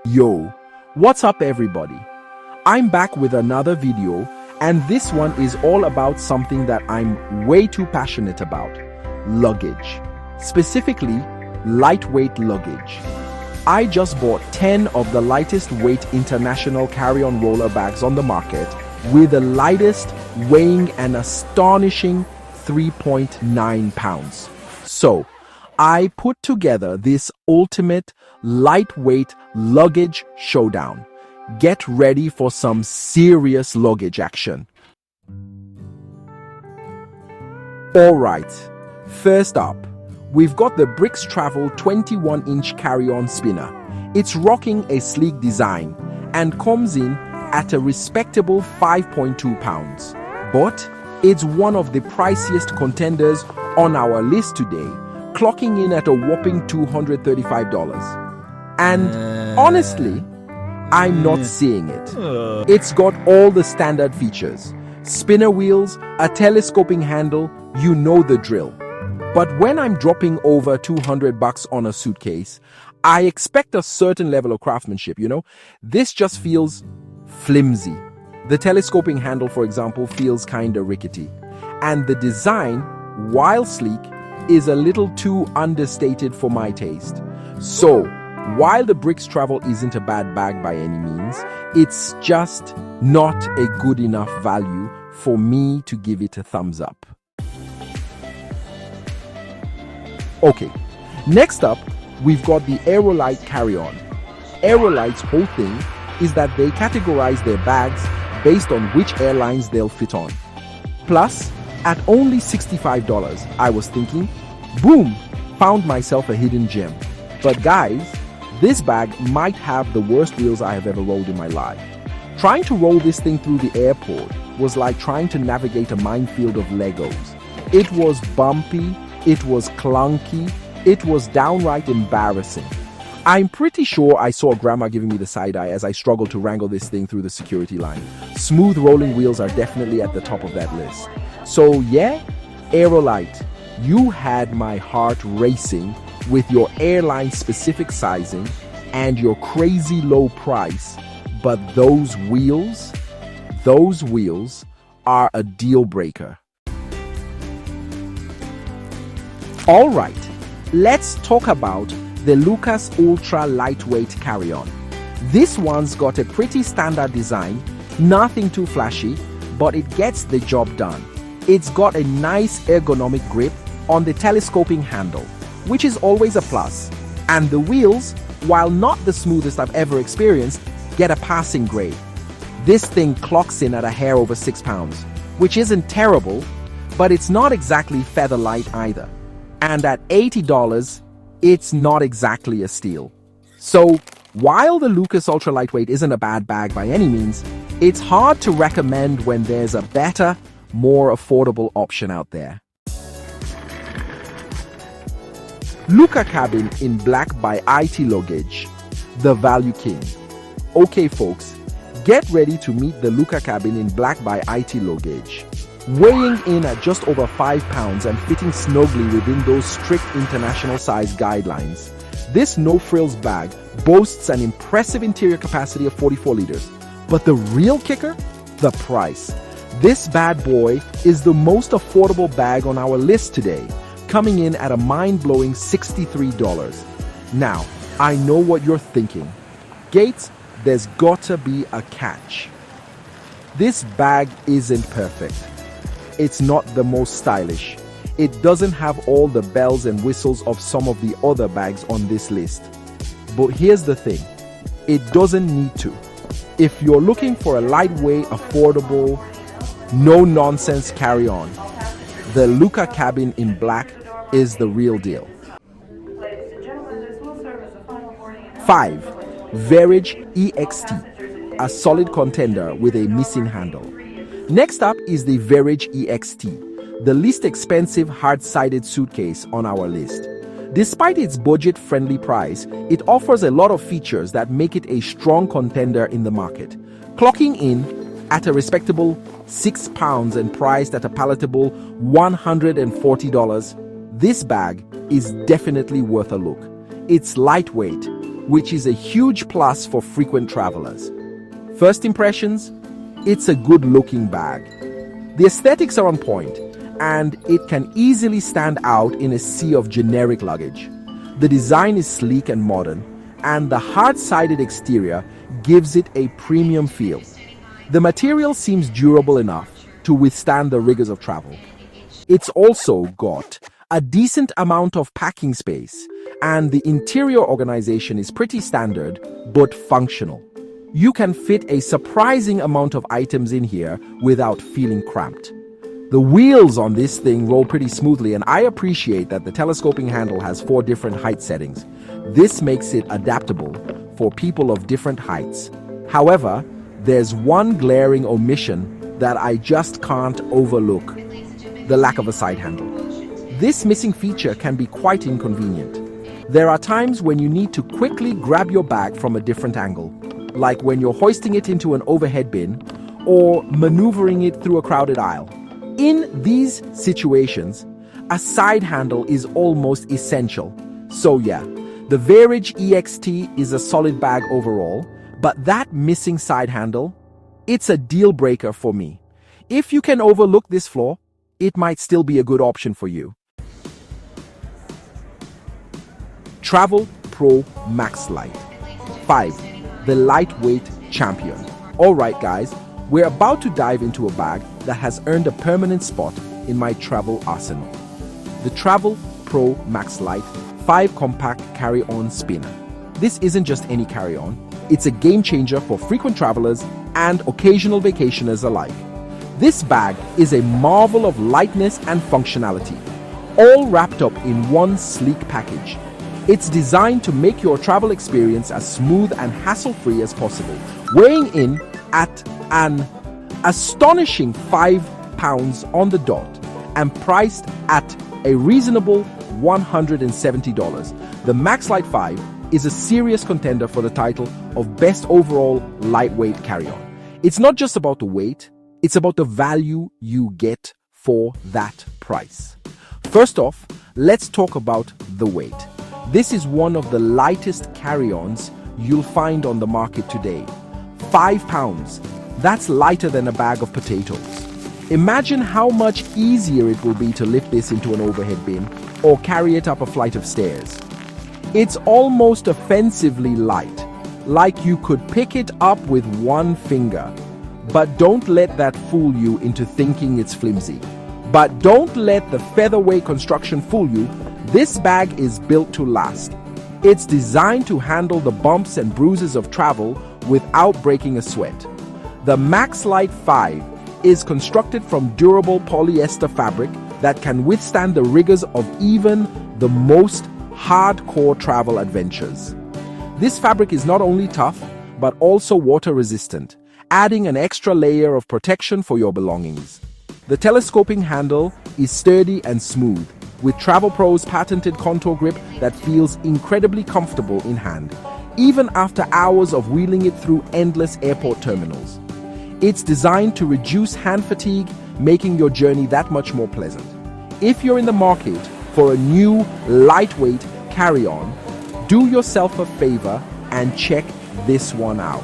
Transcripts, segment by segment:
Yo, what's up everybody? I'm back with another video, and this one is all about something that I'm way too passionate about: luggage. Specifically, lightweight luggage. I just bought 10 of the lightest weight international carry-on roller bags on the market, with the lightest weighing an astonishing 3.9 pounds. So, I put together this ultimate lightweight luggage showdown. Get ready for some serious luggage action. Alright, first up, we've got the Bricks Travel 21-inch carry-on spinner. It's rocking a sleek design and comes in at a respectable 5.2 pounds. But it's one of the priciest contenders on our list today, clocking in at a whopping $235. And honestly, I'm not seeing it. It's got all the standard features: spinner wheels, a telescoping handle, you know the drill. But when I'm dropping over $200 on a suitcase, I expect a certain level of craftsmanship, you know? This just feels flimsy. The telescoping handle, for example, feels kinda rickety. And the design, while sleek, is a little too understated for my taste. So, while the Bricks Travel isn't a bad bag by any means, it's just not a good enough value for me to give it a thumbs up. Okay, next up, we've got the Aerolite carry-on. Aerolite's whole thing is that they categorize their bags based on which airlines they'll fit on. Plus, at only $65, I was thinking, boom, found myself a hidden gem. But guys, this bag might have the worst wheels I have ever rolled in my life. Trying to roll this thing through the airport was like trying to navigate a minefield of Legos. It was bumpy, it was clunky, it was downright embarrassing. I'm pretty sure I saw grandma giving me the side eye as I struggled to wrangle this thing through the security line. Smooth rolling wheels are definitely at the top of that list. So yeah, Aerolite, you had my heart racing with your airline specific sizing and your crazy low price, but those wheels are a deal breaker. All right, let's talk about the Lucas Ultra Lightweight Carry-On. This one's got a pretty standard design, nothing too flashy, but it gets the job done. It's got a nice ergonomic grip on the telescoping handle, which is always a plus. And the wheels, while not the smoothest I've ever experienced, get a passing grade. This thing clocks in at a hair over 6 pounds, which isn't terrible, but it's not exactly feather light either. And at $80, it's not exactly a steal. So, while the Lucas Ultra Lightweight isn't a bad bag by any means, it's hard to recommend when there's a better, more affordable option out there. Luca Cabin in black by IT Luggage, the value king. Okay folks, get ready to meet the Luca Cabin in black by IT Luggage. Weighing in at just over 5 pounds and fitting snugly within those strict international size guidelines, this no-frills bag boasts an impressive interior capacity of 44 liters. But the real kicker? The price. This bad boy is the most affordable bag on our list today, coming in at a mind-blowing $63. Now, I know what you're thinking. Gates, there's gotta be a catch. This bag isn't perfect. It's not the most stylish. It doesn't have all the bells and whistles of some of the other bags on this list. But here's the thing, it doesn't need to. If you're looking for a lightweight, affordable, no-nonsense carry-on, the Luca Cabin in black is the real deal. 5. Verage EXT, a solid contender with a missing handle. Next up is the Verage EXT, the least expensive hard-sided suitcase on our list. Despite its budget-friendly price, it offers a lot of features that make it a strong contender in the market. Clocking in at a respectable 6 pounds and priced at a palatable $140, this bag is definitely worth a look. It's lightweight, which is a huge plus for frequent travelers. First impressions? It's a good-looking bag. The aesthetics are on point, and it can easily stand out in a sea of generic luggage. The design is sleek and modern, and the hard-sided exterior gives it a premium feel. The material seems durable enough to withstand the rigors of travel. It's also got a decent amount of packing space, and the interior organization is pretty standard but functional. You can fit a surprising amount of items in here without feeling cramped. The wheels on this thing roll pretty smoothly, and I appreciate that the telescoping handle has 4 different height settings. This makes it adaptable for people of different heights. However, there's one glaring omission that I just can't overlook: the lack of a side handle. This missing feature can be quite inconvenient. There are times when you need to quickly grab your bag from a different angle, like when you're hoisting it into an overhead bin or maneuvering it through a crowded aisle. In these situations, a side handle is almost essential. So yeah, the Luggage EXT is a solid bag overall, but that missing side handle, it's a deal breaker for me. If you can overlook this flaw, it might still be a good option for you. Travel Pro Max Light 5. The lightweight champion. Alright guys, we're about to dive into a bag that has earned a permanent spot in my travel arsenal. The Travel Pro Max Light 5 Compact Carry-On Spinner. This isn't just any carry-on, it's a game changer for frequent travelers and occasional vacationers alike. This bag is a marvel of lightness and functionality, all wrapped up in one sleek package. It's designed to make your travel experience as smooth and hassle-free as possible, weighing in at an astonishing 5 pounds on the dot and priced at a reasonable $170. The Max Light 5 is a serious contender for the title of Best Overall Lightweight Carry-On. It's not just about the weight, it's about the value you get for that price. First off, let's talk about the weight. This is one of the lightest carry-ons you'll find on the market today. 5 pounds. That's lighter than a bag of potatoes. Imagine how much easier it will be to lift this into an overhead bin or carry it up a flight of stairs. It's almost offensively light, like you could pick it up with one finger. But don't let that fool you into thinking it's flimsy. But don't let the featherweight construction fool you. This bag is built to last. It's designed to handle the bumps and bruises of travel without breaking a sweat. The Max Light 5 is constructed from durable polyester fabric that can withstand the rigors of even the most hardcore travel adventures. This fabric is not only tough, but also water resistant, adding an extra layer of protection for your belongings. The telescoping handle is sturdy and smooth, with Travel Pro's patented contour grip that feels incredibly comfortable in hand, even after hours of wheeling it through endless airport terminals. It's designed to reduce hand fatigue, making your journey that much more pleasant. If you're in the market for a new lightweight carry-on, do yourself a favor and check this one out.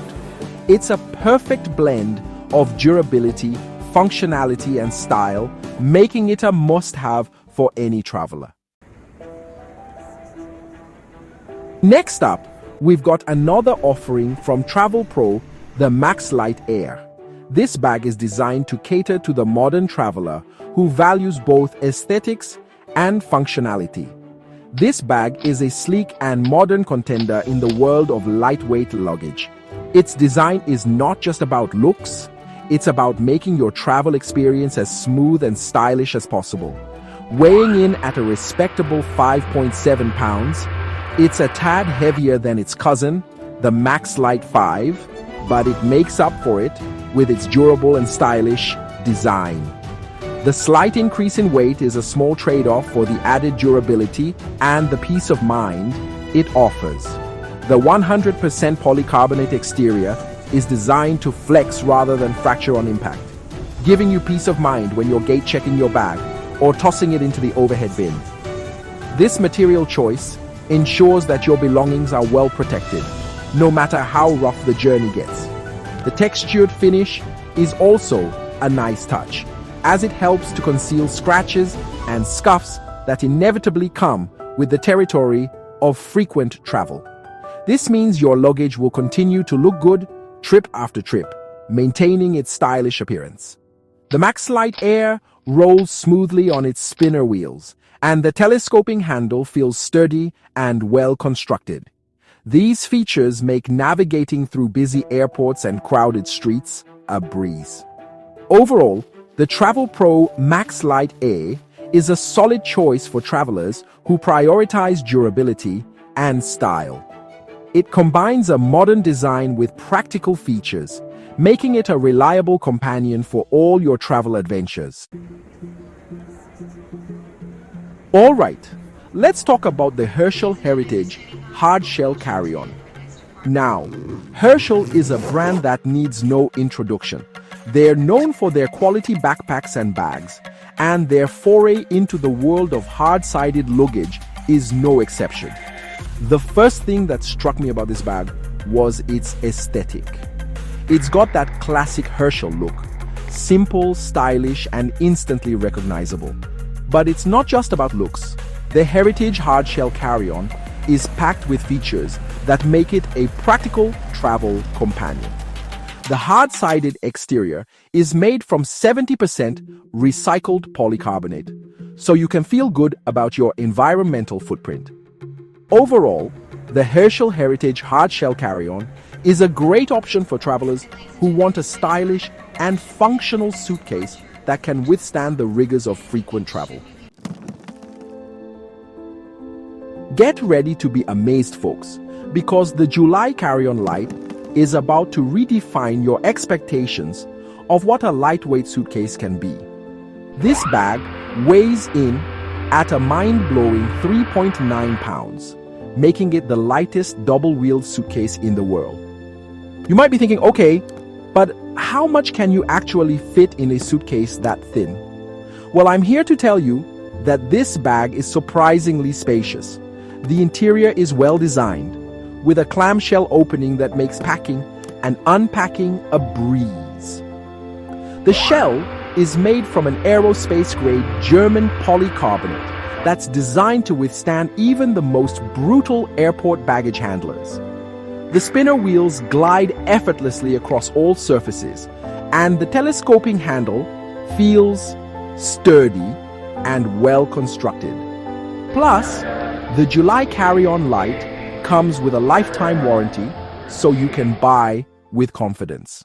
It's a perfect blend of durability, functionality, and style, making it a must-have for any traveler. Next up, we've got another offering from Travel Pro, the Max Light Air. This bag is designed to cater to the modern traveler who values both aesthetics and functionality. This bag is a sleek and modern contender in the world of lightweight luggage. Its design is not just about looks, it's about making your travel experience as smooth and stylish as possible. Weighing in at a respectable 5.7 pounds, it's a tad heavier than its cousin, the Max Light 5, but it makes up for it with its durable and stylish design. The slight increase in weight is a small trade-off for the added durability and the peace of mind it offers. The 100% polycarbonate exterior is designed to flex rather than fracture on impact, giving you peace of mind when you're gate checking your bag or tossing it into the overhead bin. This material choice ensures that your belongings are well protected, no matter how rough the journey gets. The textured finish is also a nice touch, as it helps to conceal scratches and scuffs that inevitably come with the territory of frequent travel. This means your luggage will continue to look good trip after trip, maintaining its stylish appearance. The MaxLite Air rolls smoothly on its spinner wheels, and the telescoping handle feels sturdy and well constructed. These features make navigating through busy airports and crowded streets a breeze. Overall, the Travel Pro MaxLite A is a solid choice for travelers who prioritize durability and style. It combines a modern design with practical features, making it a reliable companion for all your travel adventures. All right, let's talk about the Herschel Heritage Hardshell Carry-On. Now, Herschel is a brand that needs no introduction. They're known for their quality backpacks and bags, and their foray into the world of hard-sided luggage is no exception. The first thing that struck me about this bag was its aesthetic. It's got that classic Herschel look, simple, stylish, and instantly recognizable. But it's not just about looks. The Heritage Hardshell Carry-On is packed with features that make it a practical travel companion. The hard-sided exterior is made from 70% recycled polycarbonate, so you can feel good about your environmental footprint. Overall, the Herschel Heritage Hardshell Carry-On is a great option for travelers who want a stylish and functional suitcase that can withstand the rigors of frequent travel. Get ready to be amazed, folks, because the July Carry-On Lite is about to redefine your expectations of what a lightweight suitcase can be. This bag weighs in at a mind-blowing 3.9 pounds, making it the lightest double-wheeled suitcase in the world. You might be thinking, okay, but how much can you actually fit in a suitcase that thin? Well, I'm here to tell you that this bag is surprisingly spacious. The interior is well designed, with a clamshell opening that makes packing and unpacking a breeze. The shell is made from an aerospace-grade German polycarbonate that's designed to withstand even the most brutal airport baggage handlers. The spinner wheels glide effortlessly across all surfaces, and the telescoping handle feels sturdy and well constructed. Plus, the July Carry-On Lite comes with a lifetime warranty, so you can buy with confidence.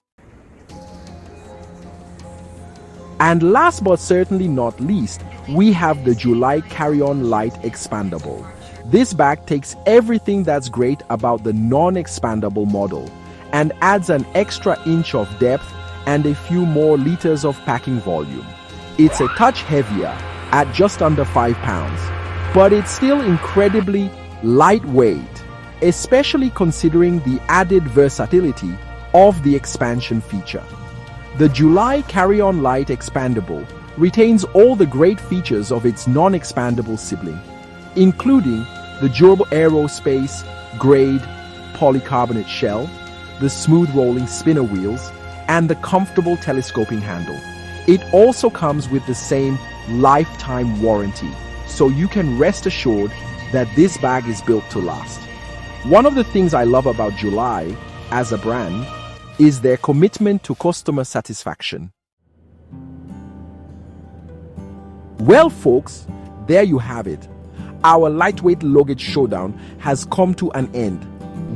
And last but certainly not least, we have the July Carry-On Lite Expandable. This bag takes everything that's great about the non-expandable model and adds an extra inch of depth and a few more liters of packing volume. It's a touch heavier at just under 5 pounds, but it's still incredibly lightweight, especially considering the added versatility of the expansion feature. The July Carry-On Lite Expandable retains all the great features of its non-expandable sibling, including the durable aerospace grade polycarbonate shell, the smooth rolling spinner wheels, and the comfortable telescoping handle. It also comes with the same lifetime warranty, so you can rest assured that this bag is built to last. One of the things I love about July as a brand is their commitment to customer satisfaction. Well, folks, there you have it. Our lightweight luggage showdown has come to an end.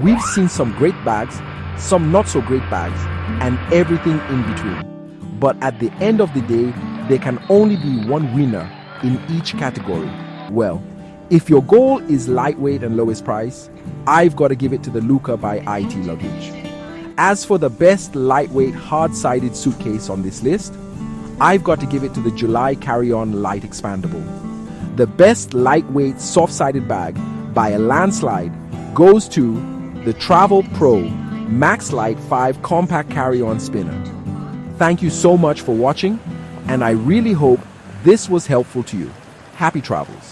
We've seen some great bags, some not so great bags, and everything in between. But at the end of the day, there can only be one winner in each category. Well, if your goal is lightweight and lowest price, I've got to give it to the Luca by IT Luggage. As for the best lightweight hard-sided suitcase on this list, I've got to give it to the July Carry-On Lite Expandable. The best lightweight soft-sided bag by a landslide goes to the Travel Pro MaxLite 5 Compact Carry-On Spinner. Thank you so much for watching, and I really hope this was helpful to you. Happy travels.